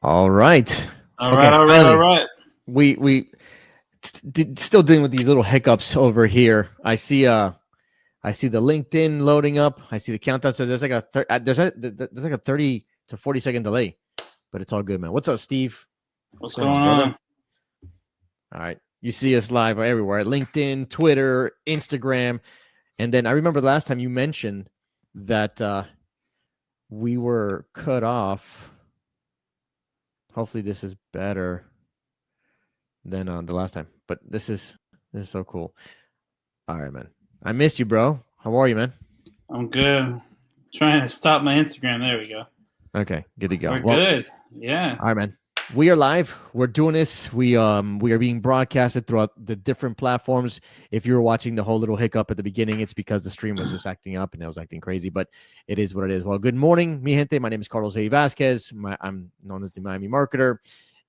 All right. All right. We still dealing with these little hiccups over here. I see the LinkedIn loading up. I see the countdown. So there's like there's like a 30 to 40-second delay, but it's all good, man. What's up, Steve? What's going on? All right. You see us live everywhere: LinkedIn, Twitter, Instagram, and then I remember the last time you mentioned that we were cut off. Hopefully, this is better than the last time. But this is so cool. All right, man. I missed you, bro. How are you, man? I'm good. Trying to stop my Instagram. There we go. Okay, good to go. We're good. Yeah. All right, man. We are live. We're doing this. We are being broadcasted throughout the different platforms. If you were watching the whole little hiccup at the beginning, it's because the stream was just acting up and it was acting crazy. But it is what it is. Well, good morning, mi gente. My name is Carlos A. Vasquez. I'm known as the Miami Marketer.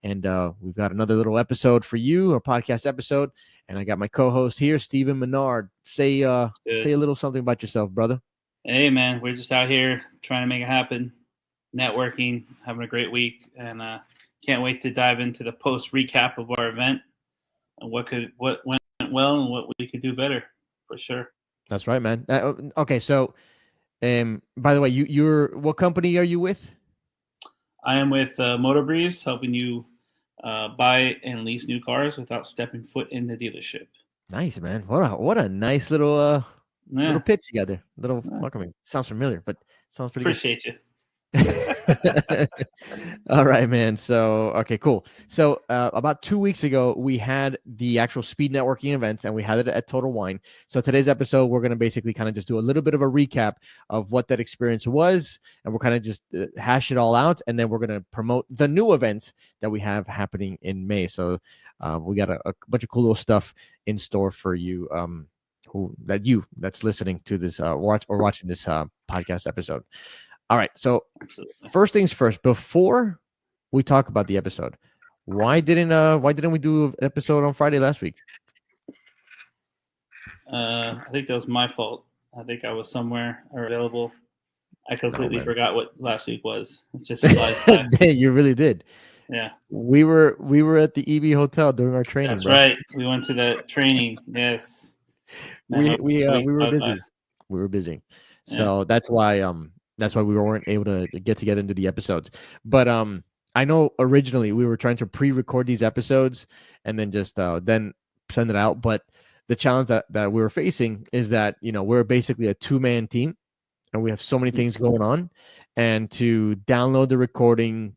And we've got another little episode for you, a podcast episode. And I got my co-host here, Steven Menard. Say a little something about yourself, brother. Hey, man. We're just out here trying to make it happen, networking, having a great week, and can't wait to dive into the post recap of our event and what went well and what we could do better, for sure. That's right, man. Okay, so by the way, you're what company are you with? I am with MotorBreeze, helping you buy and lease new cars without stepping foot in the dealership. Nice, man. What a nice little pitch together. Little welcoming. Sounds familiar, but sounds pretty Appreciate good. You. All right, man. So, okay, cool. So about 2 weeks ago, we had the actual speed networking event and we had it at Total Wine. So today's episode, we're going to basically kind of just do a little bit of a recap of what that experience was. And we're kind of just hash it all out. And then we're going to promote the new event that we have happening in May. So we got a bunch of cool little stuff in store for you that's listening to this watching this podcast episode. All right. So First things first, before we talk about the episode, why didn't we do an episode on Friday last week? I think that was my fault. I think I was somewhere available. I completely forgot what last week was. It's just you really did. Yeah. We were at the EB Hotel during our training. That's right. We went to that training. Yes. We were busy. We were busy. So that's why we weren't able to get together and do the episodes. But I know originally we were trying to pre-record these episodes and then just then send it out. But the challenge that we were facing is that, we're basically a two-man team and we have so many things going on. And to download the recording,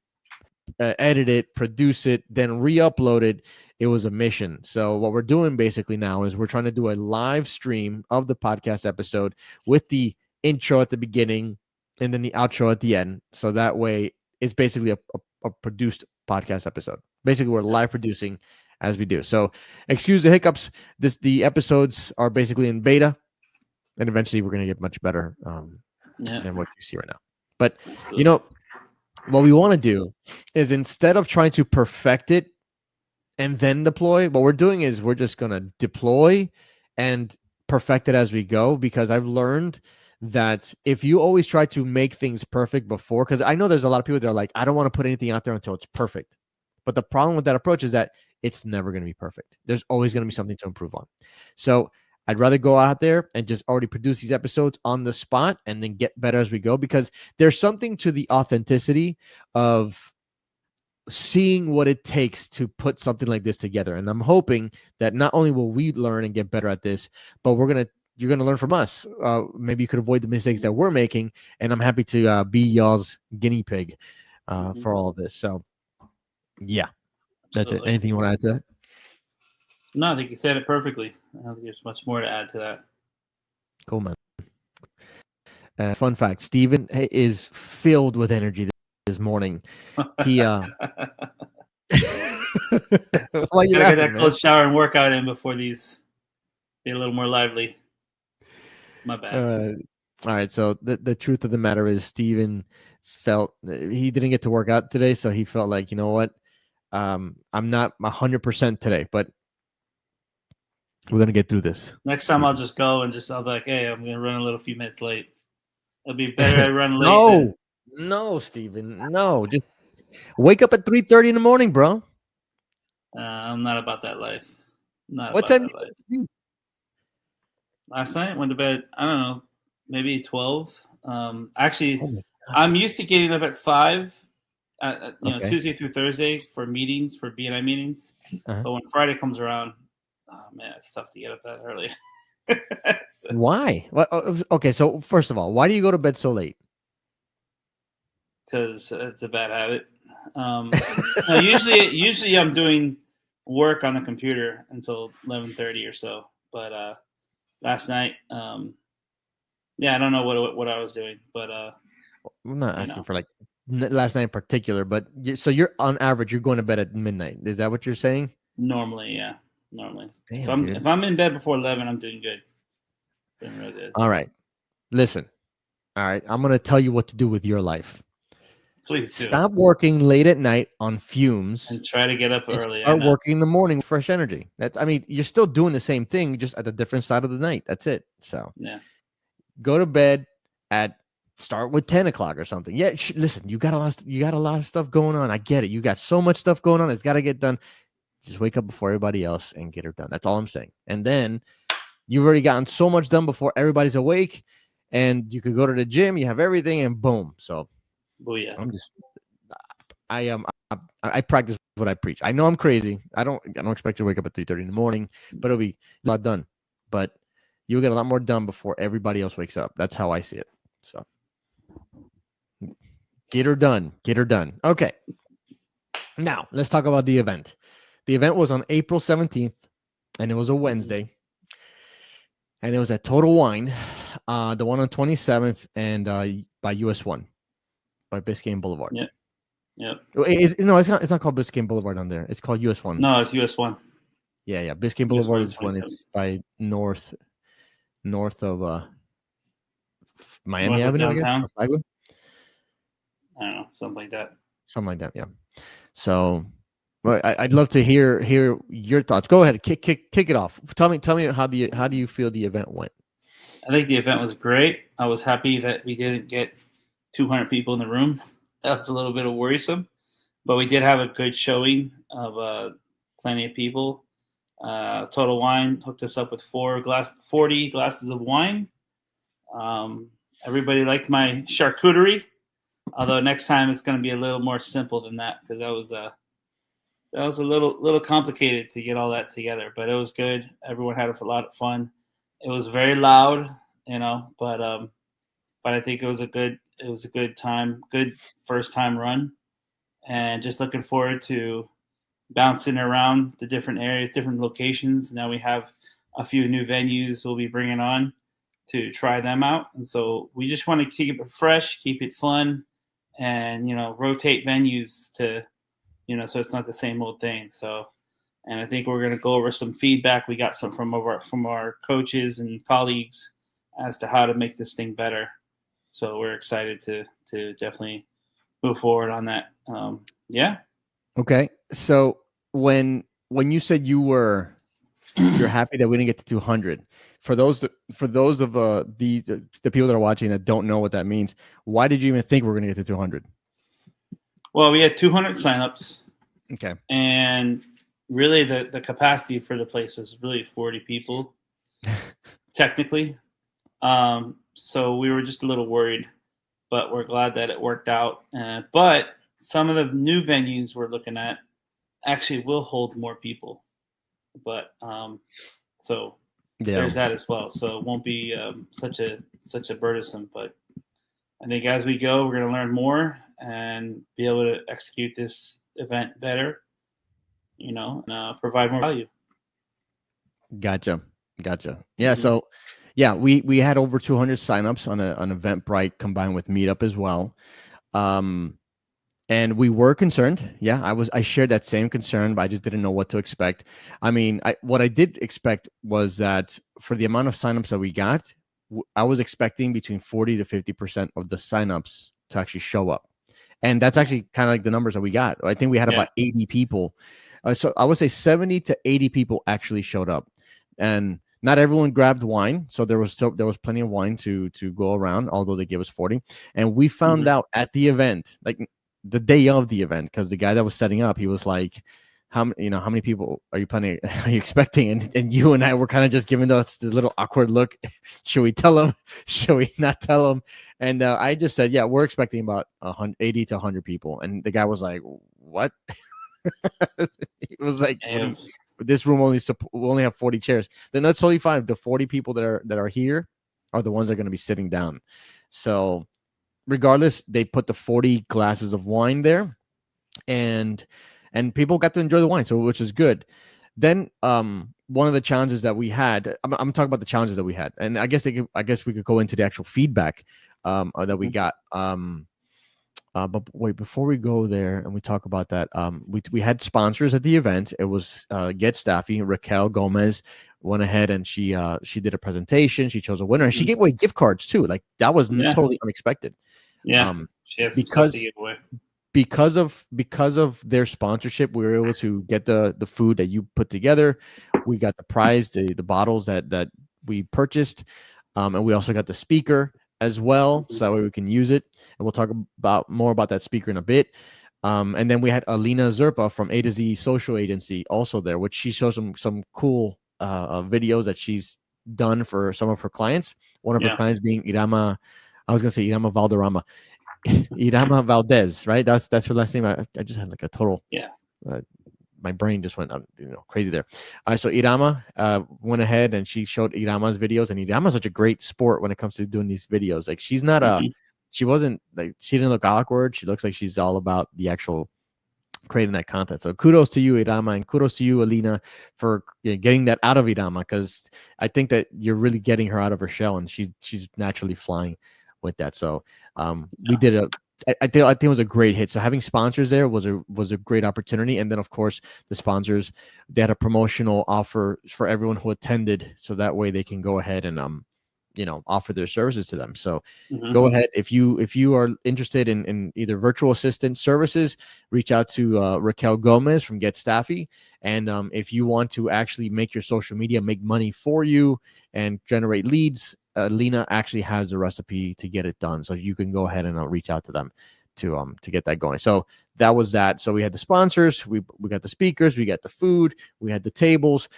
edit it, produce it, then re-upload it, it was a mission. So what we're doing basically now is we're trying to do a live stream of the podcast episode with the intro at the beginning and then the outro at the end. So that way it's basically a produced podcast episode. Basically, we're live producing as we do. So excuse the hiccups. The episodes are basically in beta, and eventually we're going to get much better than what you see right now. But, what we want to do is instead of trying to perfect it and then deploy, what we're doing is we're just going to deploy and perfect it as we go, because I've learned that if you always try to make things perfect before, because I know there's a lot of people that are like, I don't want to put anything out there until it's perfect. But the problem with that approach is that it's never going to be perfect. There's always going to be something to improve on. So I'd rather go out there and just already produce these episodes on the spot and then get better as we go, because there's something to the authenticity of seeing what it takes to put something like this together. And I'm hoping that not only will we learn and get better at this, but you're going to learn from us. Maybe you could avoid the mistakes that we're making. And I'm happy to be y'all's guinea pig for all of this. So, yeah, that's it. Anything you want to add to that? No, I think you said it perfectly. I don't think there's much more to add to that. Cool, man. Fun fact, Steven is filled with energy this morning. He gotta get that cold shower and workout in before these get a little more lively. It's my bad. All right, so the truth of the matter is Steven felt he didn't get to work out today, so he felt like, you know what, I'm not 100% today, but we're going to get through this. Next time I'll just go and I'll be like, hey, I'm going to run a few minutes late. It'll be better I run late. No, Steven, no. Wake up at 3:30 in the morning, bro. I'm not about that life. Not What about time? that life. Last night went to bed. I don't know, maybe 12. Actually, I'm used to getting up at 5. Tuesday through Thursday for meetings, for BNI meetings. Uh-huh. But when Friday comes around, oh man, it's tough to get up that early. Why? Okay, so first of all, why do you go to bed so late? Because it's a bad habit. Usually I'm doing work on the computer until 11:30 or so. But last night, I don't know what I was doing, but I'm not asking for like last night in particular, but so you're on average you're going to bed at midnight. Is that what you're saying? Normally, yeah. Normally. Damn, if I'm in bed before 11, I'm doing good. Doing real good. All right. Listen. All right. I'm going to tell you what to do with your life. Please do. Stop working late at night on fumes and try to get up early. Start working in the morning with fresh energy. You're still doing the same thing, just at a different side of the night. That's it. So go to bed start with 10 o'clock or something. Yeah. Listen, you got a lot of stuff going on. I get it. You got so much stuff going on. It's got to get done. Just wake up before everybody else and get it done. That's all I'm saying. And then you've already gotten so much done before everybody's awake, and you could go to the gym. You have everything, and boom. So, I practice what I preach. I know I'm crazy. I don't expect you to wake up at 3:30 in the morning, but it'll be a lot done. But you'll get a lot more done before everybody else wakes up. That's how I see it. So, get her done. Get her done. Okay. Now let's talk about the event. The event was on April 17th, and it was a Wednesday. And it was at Total Wine, the one on 27th and by US 1, by Biscayne Boulevard. Yeah. It's not called Biscayne Boulevard on there. It's called US 1. No, it's US 1. Yeah. Biscayne Boulevard is when it's by north of Miami Avenue, I guess. I don't know, something like that. Yeah. So, but I'd love to hear your thoughts. Go ahead, kick it off. Tell me how do you feel the event went? I think the event was great. I was happy that we didn't get 200 people in the room. That was a little bit of worrisome, but we did have a good showing of plenty of people. Total Wine hooked us up with 40 glasses of wine. Everybody liked my charcuterie, although next time it's going to be a little more simple than that, because that was a little complicated to get all that together, but it was good. Everyone had a lot of fun. It was very loud, but I think it was a good time, good first time run, and just looking forward to bouncing around the different areas, different locations. Now we have a few new venues we'll be bringing on to try them out, and so we just want to keep it fresh, keep it fun, and rotate venues to. So it's not the same old thing. So, and I think we're going to go over some feedback we got some from our coaches and colleagues as to how to make this thing better. So we're excited to definitely move forward on that. Okay. So when you said you're happy that we didn't get to 200, for those of the people that are watching that don't know what that means, why did you even think we're going to get to 200? Well, we had 200 signups. Okay. And really the capacity for the place was really 40 people, technically. So we were just a little worried, but we're glad that it worked out. But some of the new venues we're looking at actually will hold more people. But there's that as well. So it won't be such a burdensome, but I think as we go, we're going to learn more and be able to execute this event better, and provide more value. Gotcha. Yeah. Mm-hmm. So, we had over 200 signups on Eventbrite combined with Meetup as well. And we were concerned. Yeah, I shared that same concern, but I just didn't know what to expect. What I did expect was that for the amount of signups that we got, I was expecting between 40 to 50% of the signups to actually show up. And that's actually kind of like the numbers that we got. I think we had about 80 people. So I would say 70 to 80 people actually showed up. And not everyone grabbed wine. So there was plenty of wine to go around, although they gave us 40. And we found out at the event, like the day of the event, because the guy that was setting up, he was like, how many people are you planning? Are you expecting? And you and I were kind of just giving us the little awkward look. Should we tell him? Should we not tell him? And I just said, yeah, we're expecting about 80 to 100 people. And the guy was like, what? It was like, this room we only have 40 chairs. Then that's totally fine. The 40 people that are here are the ones that are going to be sitting down. So regardless, they put the 40 glasses of wine there, and people got to enjoy the wine, so which is good. Then one of the challenges that we had, I'm talking about the challenges that we had, and I guess we could go into the actual feedback that we got. But wait, before we go there and we talk about that, we had sponsors at the event. It was Get Staffy. Raquel Gomez went ahead and she did a presentation. She chose a winner, and she gave away gift cards too. Like, that was totally unexpected. Yeah, she has because to give away. Because of their sponsorship, we were able to get the food that you put together. We got the prize, the bottles that we purchased, and we also got the speaker as well, so that way we can use it. And we'll talk more about that speaker in a bit. And then we had Alina Zerpa from A to Z Social Agency also there, which she shows some cool videos that she's done for some of her clients. One of her clients being Irama. I was gonna say Irama Valderrama. Irama Valdez, right? That's her last name. I just had like a total my brain just went crazy there. All right, so Irama went ahead and she showed Irama's videos, and Irama's such a great sport when it comes to doing these videos. Like, she's not she didn't look awkward. She looks like she's all about the actual creating that content. So kudos to you, Irama, and kudos to you, Alina, for getting that out of Irama, because I think that you're really getting her out of her shell, and she's naturally flying with that. So we did I think it was a great hit. So having sponsors there was a great opportunity. And then, of course, the sponsors, they had a promotional offer for everyone who attended, so that way they can go ahead and offer their services to them. So go ahead, if you are interested in either virtual assistant services, reach out to Raquel Gomez from Get Staffy. And if you want to actually make your social media make money for you and generate leads, Lena actually has the recipe to get it done. So you can go ahead and reach out to them to get that going. So that was that. So we had the sponsors, we got the speakers, we got the food, we had the tables.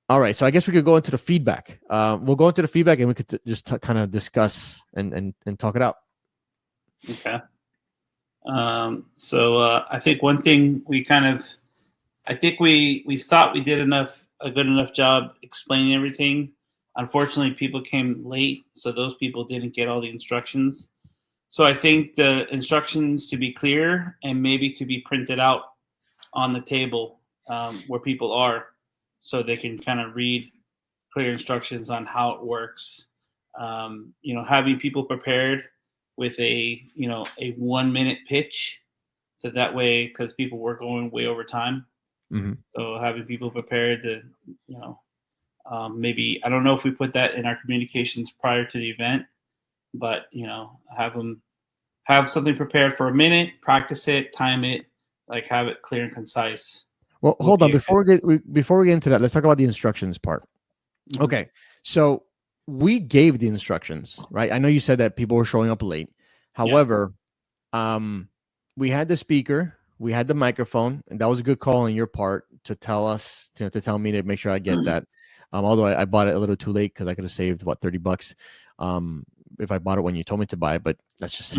All right, so I guess we could go into the feedback. We'll go into the feedback, and we could just kind of discuss and talk it out. Okay. So I think one thing we thought we did a good enough job explaining everything. Unfortunately, people came late, so those people didn't get all the instructions. So I think the instructions to be clear and maybe to be printed out on the table where people are, so they can kind of read clear instructions on how it works. Having people prepared with a 1 minute pitch, so that way, because people were going way over time. So having people prepared to, maybe, I don't know if we put that in our communications prior to the event, but have them have something prepared for a minute, practice it, time it, like have it clear and concise. Well, hold on. Before we get into that, let's talk about the instructions part. Okay, so we gave the instructions, right? I know you said that people were showing up late. However, we had the speaker, we had the microphone, and that was a good call on your part to tell us, to tell me to make sure I get that. Although I bought it a little too late, because I could have saved about $30 if I bought it when you told me to buy it. But that's just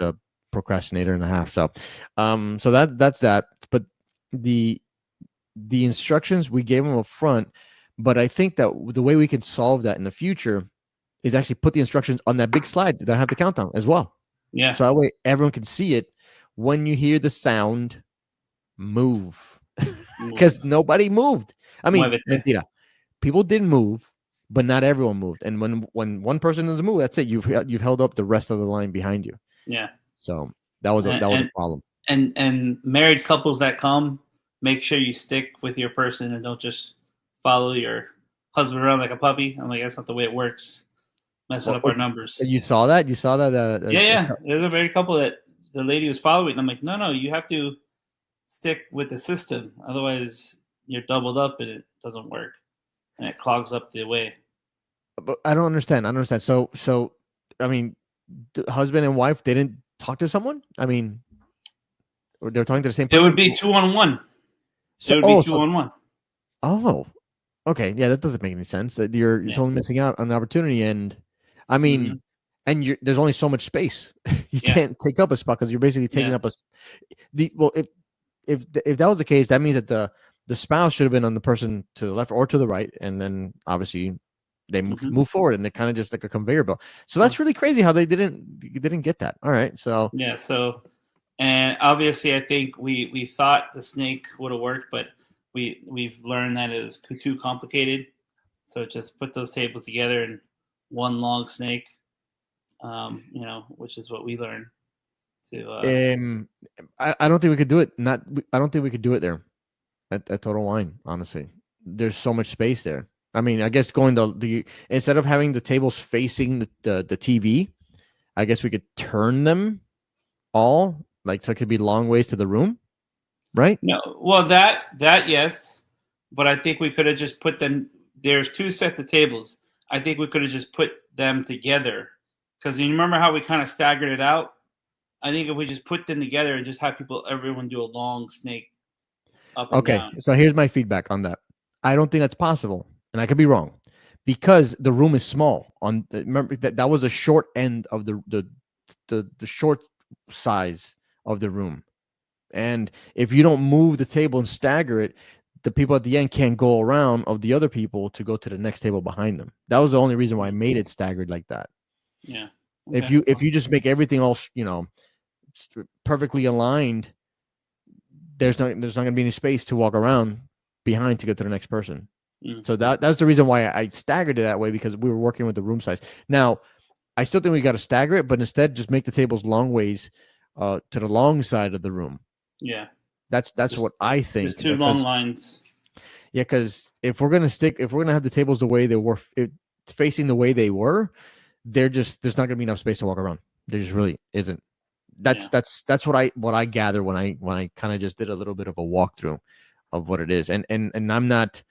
a procrastinator and a half. So that's that. But the instructions, we gave them up front, but I think that the way we can solve that in the future is actually put the instructions on that big slide that have the countdown as well. Yeah. So that way everyone can see it. When you hear the sound, move, because nobody moved. I mean, mentira. People didn't move, but not everyone moved. And when one person doesn't move, that's it. You've held up the rest of the line behind you. Yeah. So that was a problem. And married couples that come, make sure you stick with your person and don't just follow your husband around like a puppy. I'm like, that's not the way it works. Messing up our numbers. You saw that? Yeah. There's a married couple that the lady was following. And I'm like, no, you have to stick with the system. Otherwise, you're doubled up and it doesn't work. And it clogs up the way. But I don't understand. So I mean, the husband and wife, they didn't talk to someone? I mean, They're talking to the same person? It would be 2-on-1. So, it would be 2-on-1. Oh, okay. Yeah, that doesn't make any sense. You're totally missing out on an opportunity. And I mean, and there's only so much space. You can't take up a spot because you're basically taking up if that was the case, that means that the spouse should have been on the person to the left or to the right, and then obviously they move forward, and they're kind of just like a conveyor belt. So that's really crazy how they didn't get that. All right, so So, and obviously I think we thought the snake would have worked, but we've learned that it was too complicated. So just put those tables together in one long snake, which is what we learned. I don't think we could do it. I don't think we could do it there at Total Wine. Honestly, there's so much space there. I mean, I guess going instead of having the tables facing the TV, I guess we could turn them all so it could be long ways to the room, right? No, well that yes, but I think we could have just put them. There's 2 sets of tables. I think we could have just put them together because you remember how we kind of staggered it out. I think if we just put them together and just have everyone do a long snake up and down. Okay, so here's my feedback on that. I don't think that's possible, and I could be wrong, because the room is small. Remember that was the short end of the short size of the room, and if you don't move the table and stagger it, the people at the end can't go around of the other people to go to the next table behind them. That was the only reason why I made it staggered like that. Yeah. Okay. If you just make everything all perfectly aligned, there's not going to be any space to walk around behind to get to the next person. So that's the reason why I staggered it that way, because we were working with the room size. Now, I still think we got to stagger it, but instead just make the tables long ways to the long side of the room. Yeah. That's what I think. Just 2 long lines. Yeah, because if we're gonna have the tables the way they were, facing the way they were, there's not gonna be enough space to walk around. There just really isn't. That's what I gather when I kind of just did a little bit of a walkthrough of what it is, and I'm not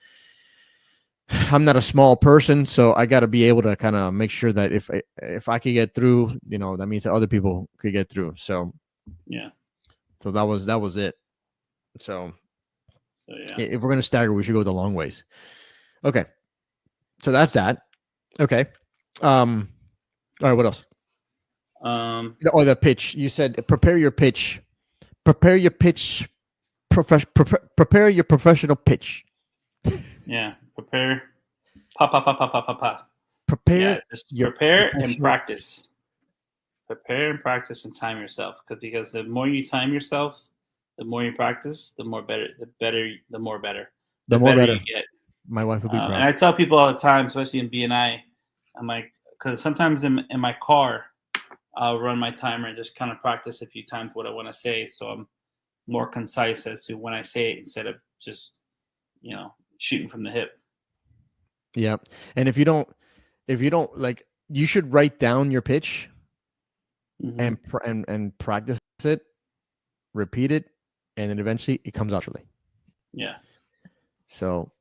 a small person, so I got to be able to kind of make sure that if I could get through, that means that other people could get through. So so that was it. So if we're gonna stagger, we should go the long ways. Okay, so that's that. Okay, all right. What else? The pitch. You said prepare your pitch. Prepare your pitch. Prepare your professional pitch. Yeah, prepare. Pa. Prepare. Prepare and practice. Prepare and practice and time yourself, because the more you time yourself, the more you practice, the more better you get. My wife would be proud. And I tell people all the time, especially in BNI, I'm like, because sometimes in my car, I'll run my timer and just kind of practice a few times what I want to say, so I'm more concise as to when I say it instead of just, shooting from the hip. Yeah, and if you don't you should write down your pitch and practice it, repeat it, and then eventually it comes naturally. Yeah. So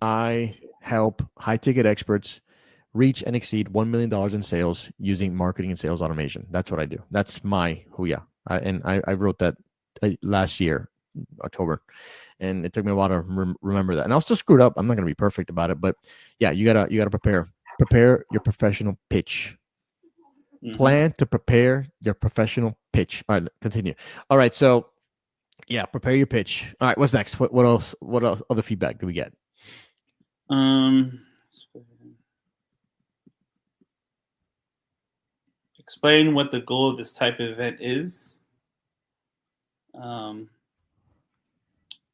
I help high-ticket experts reach and exceed $1 million in sales using marketing and sales automation. That's what I do. That's my Huya. I wrote that last year, October, and it took me a while to remember that. And I'll still screw it up. I'm not going to be perfect about it, but yeah, you gotta prepare your professional pitch. Plan to prepare your professional pitch. All right, continue. All right, so yeah, prepare your pitch. All right, what's next? What else? What else? Other feedback do we get? Explain what the goal of this type of event is. And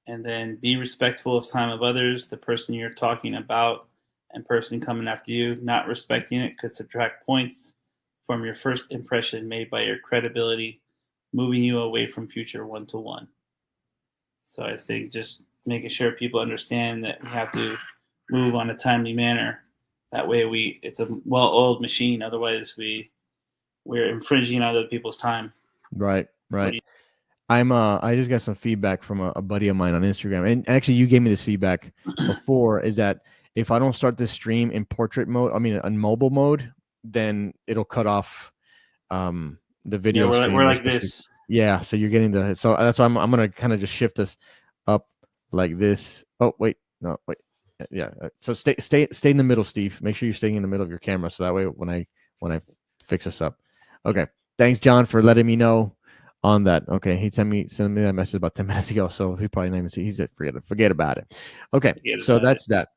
then be respectful of time of others, the person you're talking about and person coming after you. Not respecting it could subtract points from your first impression made by your credibility, moving you away from future one-to-one. So I think just making sure people understand that we have to move on a timely manner. That way it's a well-oiled machine. Otherwise we're infringing on other people's time. Right. I just got some feedback from a buddy of mine on Instagram, and actually you gave me this feedback before, is that if I don't start this stream in portrait mode, in mobile mode, then it'll cut off the video. Yeah, we're like this. Yeah, so you're getting so that's why I'm gonna kind of just shift this up like this. Oh wait, no wait, yeah. So stay in the middle, Steve. Make sure you're staying in the middle of your camera, so that way when I fix this up. Okay, thanks, John, for letting me know on that. Okay, he sent me that message about 10 minutes ago, so he probably didn't even see. He said forget about it. Okay, so that's that.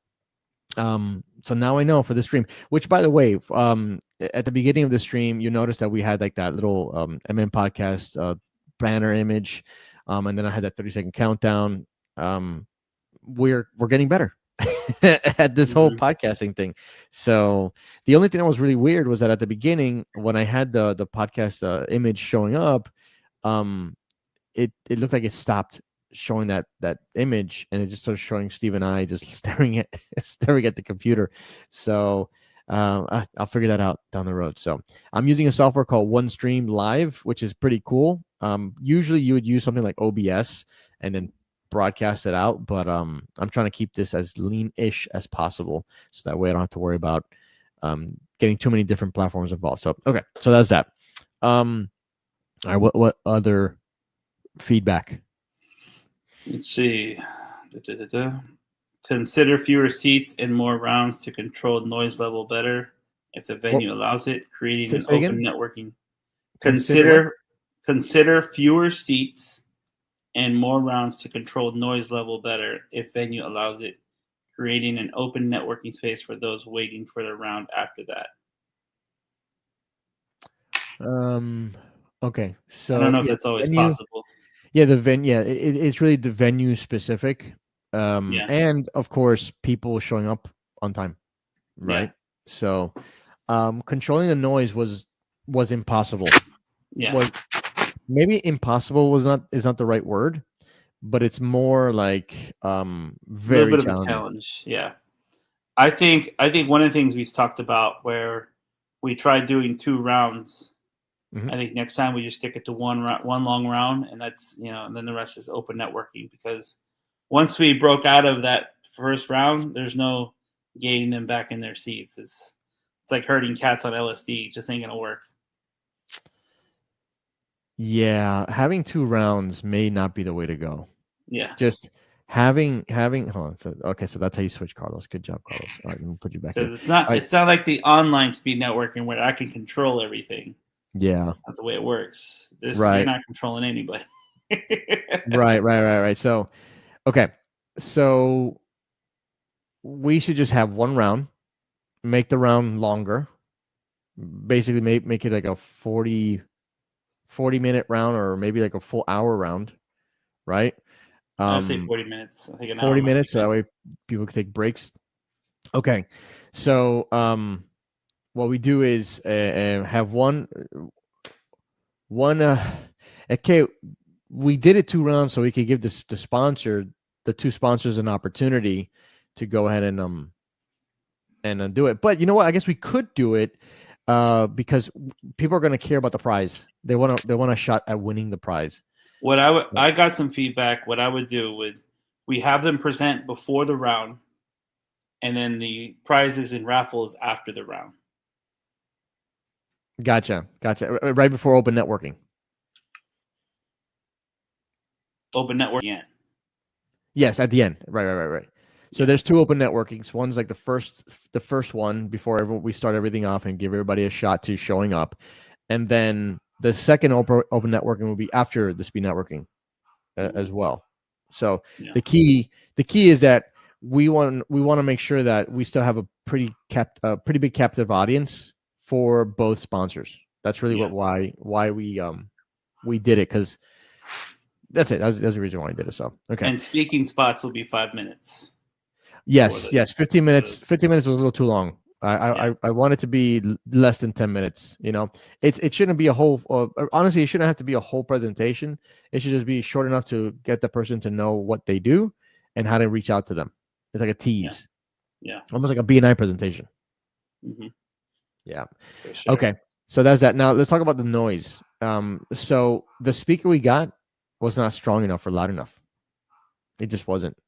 So now I know for the stream, which by the way, at the beginning of the stream, you noticed that we had like that little MN podcast banner image, and then I had that 30-second countdown. We're getting better at this whole podcasting thing. So the only thing that was really weird was that at the beginning, when I had the podcast image showing up, it looked like it stopped showing that image, and it just started showing Steve and I just staring at the computer. So I'll figure that out down the road. So I'm using a software called OneStream Live, which is pretty cool. Usually you would use something like OBS and then broadcast it out, but I'm trying to keep this as lean-ish as possible, so that way I don't have to worry about getting too many different platforms involved. So okay, so that's that. All right, what other feedback? Let's see. Consider fewer seats and more rounds to control noise level better if the venue allows it, creating an open networking. Consider fewer seats and more rounds to control noise level better if venue allows it, creating an open networking space for those waiting for the round after that. Okay, so I don't know if that's always possible. Yeah, it's really the venue specific, and of course people showing up on time, right? Yeah. So, controlling the noise was impossible. Yeah, maybe impossible is not the right word, but it's more like very a little bit of a challenge. Yeah, I think one of the things we talked about where we tried doing 2 rounds. Mm-hmm. I think next time we just stick it to one long round, and that's and then the rest is open networking, because once we broke out of that first round, there's no getting them back in their seats. It's like herding cats on LSD. It just ain't gonna work. Yeah, having 2 rounds may not be the way to go. Yeah, just having. Hold on. So that's how you switch, Carlos. Good job, Carlos. All right, let me put you back. It's not like the online speed networking where I can control everything. Yeah, that's not the way it works. This right. You're not controlling anybody. Right. So, okay, so we should just have 1 round, make the round longer. Basically, make it like a 40-minute round, or maybe like a full hour round, right? I would say 40 minutes. I think an 40 minutes, so that way people can take breaks. Okay, so what we do is have one. Okay, we did it 2 rounds so we could give the 2 sponsors an opportunity to go ahead and do it. But you know what? I guess we could do it because people are going to care about the prize. They want a shot at winning the prize. I got some feedback. What I would do we have them present before the round, and then the prizes and raffles after the round. Gotcha. Right before open networking. Open networking. Yes, at the end. Right. So there's 2 open networkings. One's like the first one before we start everything off and give everybody a shot to showing up, and then the second open networking will be after the speed networking as well. So the key is that we want to make sure that we still have a pretty big captive audience for both sponsors. That's really why we did it, because that's it. That's the reason why I did it. So okay. And speaking spots will be 5 minutes. Yes. 15 minutes. 15 minutes was a little too long. I want it to be less than 10 minutes. It shouldn't be a whole. Honestly, it shouldn't have to be a whole presentation. It should just be short enough to get the person to know what they do and how to reach out to them. It's like a tease. Yeah. Almost like a BNI presentation. Mm-hmm. Yeah. Sure. Okay. So that's that. Now let's talk about the noise. So the speaker we got was not strong enough or loud enough. It just wasn't.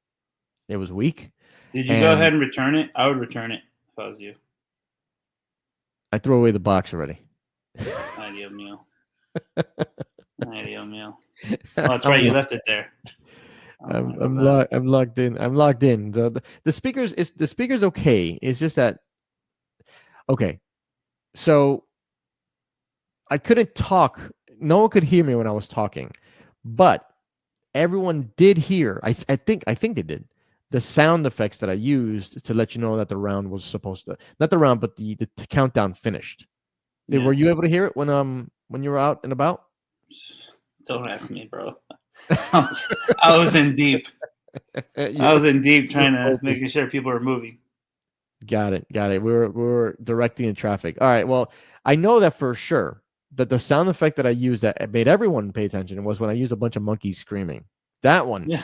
It was weak. Did you go ahead and return it? I would return it if I was you. I threw away the box already. Idea meal. Ay, Dios mío. Well, that's right. You left it there. I'm locked in. I'm locked in. The speakers okay. It's just that okay. So I couldn't talk. No one could hear me when I was talking, but everyone did hear. I think they did the sound effects that I used to let you know that the round was supposed to, not the round, but the countdown finished. Yeah. Were you able to hear it when you were out and about? Don't ask me, bro. I was in deep. I was in deep trying to making sure people were moving. Got it. We were directing in traffic. All right. Well, I know that for sure that the sound effect that I used that made everyone pay attention was when I used a bunch of monkeys screaming. That one. Yeah.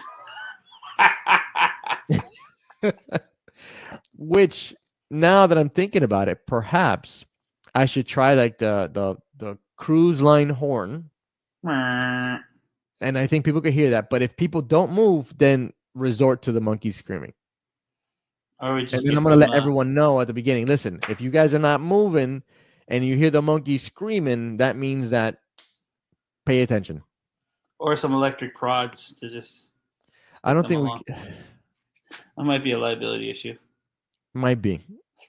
Which now that I'm thinking about it, perhaps I should try like the cruise line horn. And I think people could hear that. But if people don't move, then resort to the monkeys screaming. And then I'm going to let everyone know at the beginning, listen, if you guys are not moving and you hear the monkeys screaming, that means that pay attention. Or some electric prods to just... I don't think that might be a liability issue. Might be.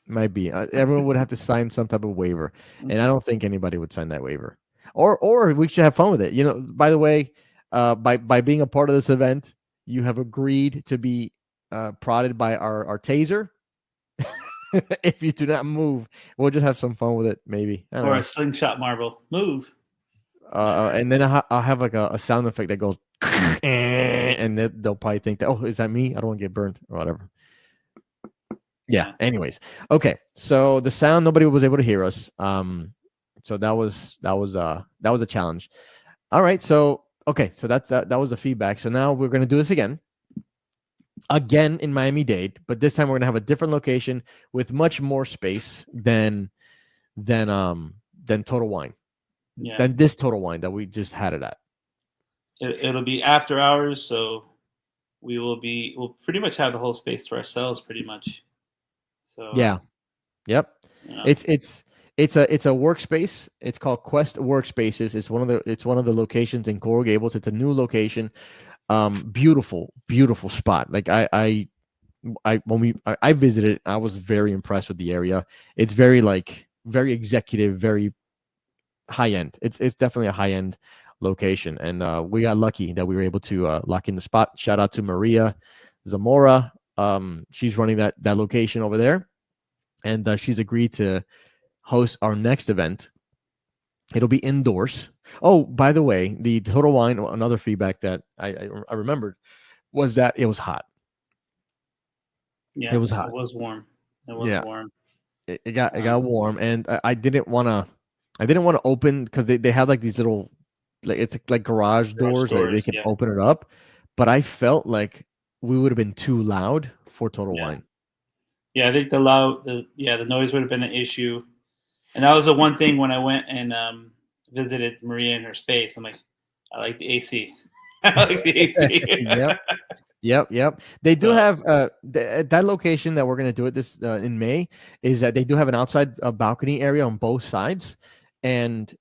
Everyone would have to sign some type of waiver. And I don't think anybody would sign that waiver. Or we should have fun with it. You know, by the way, by being a part of this event, you have agreed to be prodded by our taser. If you do not move, we'll just have some fun with it, maybe. Or a slingshot marble. Move. And then I'll have like a sound effect that goes, and they'll probably think that, oh, is that me? I don't want to get burned or whatever. Yeah. Anyways, okay. So the sound, nobody was able to hear us. So that was a challenge. All right. So okay. So that was the feedback. So now we're gonna do this again in Miami-Dade, but this time we're gonna have a different location with much more space than Total Wine. Yeah. Than this Total Wine that we just had it at. It'll be after hours, so we'll pretty much have the whole space to ourselves, pretty much. So yeah, yep. Yeah. It's a workspace. It's called Quest Workspaces. It's one of the locations in Coral Gables. It's a new location. Beautiful spot. Like I visited, I was very impressed with the area. It's very executive, very high end. It's definitely a high end location, and we got lucky that we were able to lock in the spot. Shout out to Maria Zamora. She's running that location over there, and she's agreed to host our next event. It'll be indoors. Oh, by the way, the Total Wine, another feedback that I remembered was that it was hot. Yeah, it was hot. It was warm. Warm. It got warm, and I didn't want to open because they had like these little, like it's like garage doors that they can open it up, but I felt like we would have been too loud for Total Wine. Yeah, I think the noise would have been an issue, and that was the one thing when I went and visited Maria in her space. I'm like, I like the AC. I like the AC. Yep. They do have that location that we're going to do it this in May is that they do have an outside balcony area on both sides, and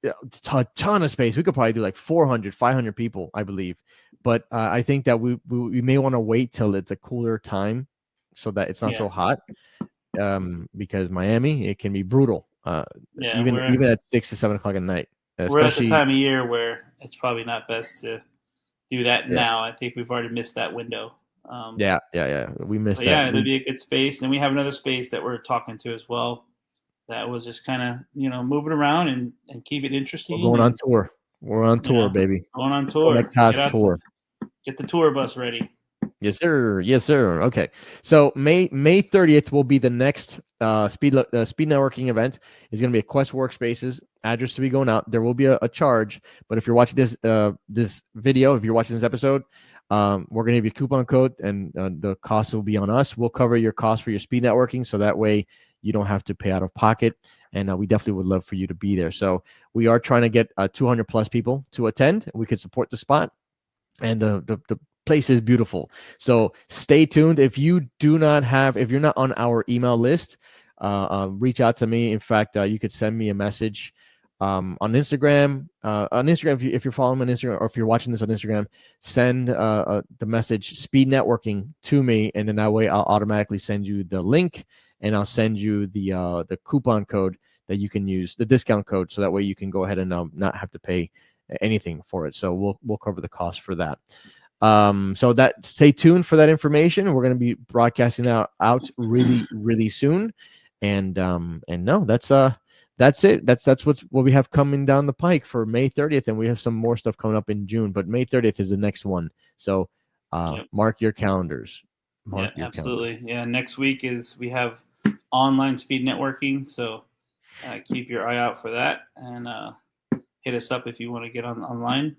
a ton of space. We could probably do like 400, 500 people, I believe. But I think that we may want to wait till it's a cooler time so that it's not so hot. Because Miami, it can be brutal. Even at 6 to 7 o'clock at night. We're at the time of year where it's probably not best to do that now. I think we've already missed that window. We missed that. Yeah, it'll be a good space. And we have another space that we're talking to as well. That was just kind of, moving around and keep it interesting. We're going on tour. We're on tour, baby. Going on tour. Tour. Get the tour bus ready. Yes, sir. Okay. So May 30th will be the next speed networking event. It's going to be at Quest Workspaces. Address to be going out. There will be a charge, but if you're watching this video, if you're watching this episode, we're going to give you a coupon code, and the cost will be on us. We'll cover your cost for your speed networking, so that way you don't have to pay out of pocket. And we definitely would love for you to be there. So we are trying to get 200 plus people to attend. We could support the spot, and the place is beautiful. So stay tuned. If you're not on our email list, reach out to me. In fact, you could send me a message on Instagram. If you're following me on Instagram, or if you're watching this on Instagram, send the message Speed Networking to me, and then that way I'll automatically send you the link, and I'll send you the coupon code that you can use, the discount code, so that way you can go ahead and not have to pay anything for it. So we'll cover the cost for that. So that, stay tuned for that information. We're going to be broadcasting out really, really soon. And no, that's it. That's what we have coming down the pike for May 30th. And we have some more stuff coming up in June, but May 30th is the next one. So mark your calendars. Absolutely. Yeah. Next week we have online speed networking. So keep your eye out for that, and hit us up if you want to get online.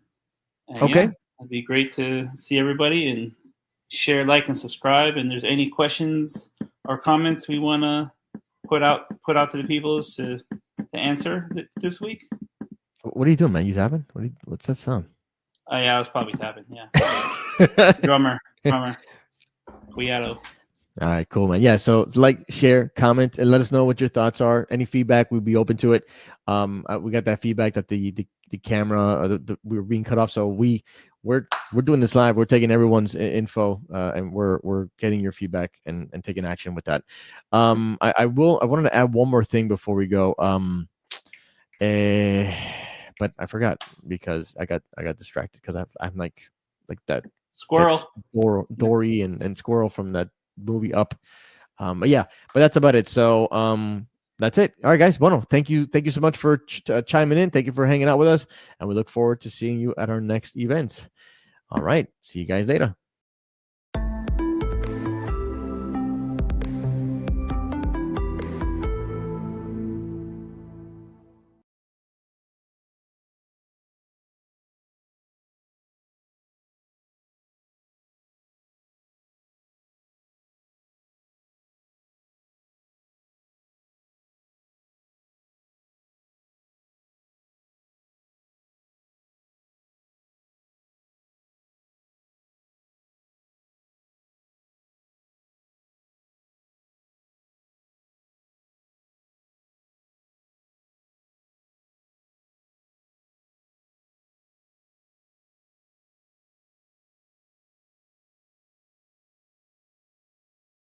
And okay. Yeah, it'd be great to see everybody, and share, like, and subscribe. And there's any questions or comments we want to put out to the people to answer this week. What are you doing, man? You tapping? What's that sound? Yeah, I was probably tapping. Yeah. drummer. Cuidado. All right, cool, man. Yeah, so like, share, comment, and let us know what your thoughts are. Any feedback, we'd be open to it. We got that feedback that the camera, we were being cut off. So we're doing this live. We're taking everyone's info, and we're getting your feedback and taking action with that. I wanted to add one more thing before we go. But I forgot because I got distracted because I'm like that squirrel, Dory and Squirrel from that movie Up. But that's about it. So that's it. All right, guys. Bueno, thank you so much for chiming in. Thank you for hanging out with us, and we look forward to seeing you at our next event. All right, see you guys later.